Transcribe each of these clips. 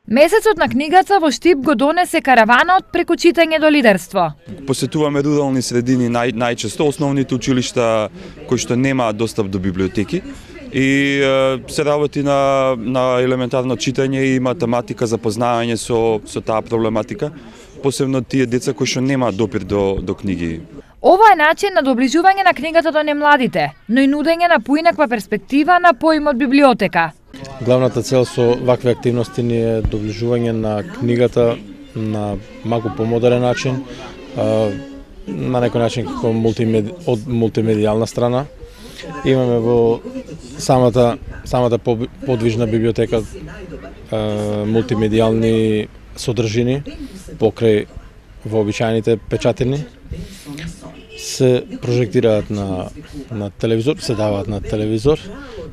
Месецот на книгата во Штип го донесе караванот преку читање до лидерство. Посетуваме рурални средини најчесто, основните училишта кои што нема достап до библиотеки и се работи на елементарно читање и математика, запознавање со таа проблематика, посебно тие деца кои што нема допир до книги. Ова е начин на доближување на книгата до немладите, но и нудење на поинаква перспектива на поимот библиотека. Главната цел со вакви активности ни е доближување на книгата на малку помодерен начин, на некој начин како од мултимедијална страна. Имаме во самата подвижна библиотека мултимедијални содржини покрај вообичаените печатирни. Се прожектираат на телевизор, се даваат на телевизор,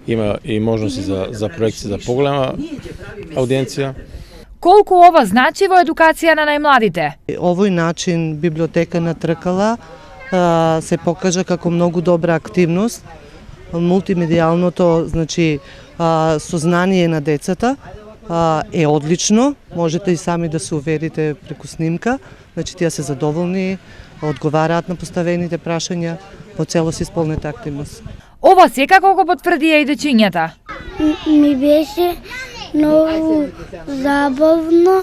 има и можности за проекција за поголема аудиенција. Колку ова значи во едукација на најмладите? Овој начин библиотека на Тркала се покажа како многу добра активност. Мултимедијалното, значи, сознание на децата е одлично, можете и сами да се уверите преку снимка, значи тие се задоволни, одговараат на поставените прашања, во целост исполнета активност. Ова секако го потврдија и дечињата. Ми беше многу забавно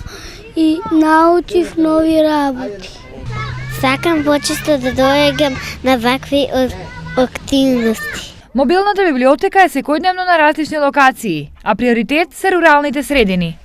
и научив нови работи. Сакам почесто да доаѓам на вакви активности. Мобилната библиотека е секојдневно на различни локации, а приоритет се руралните средини.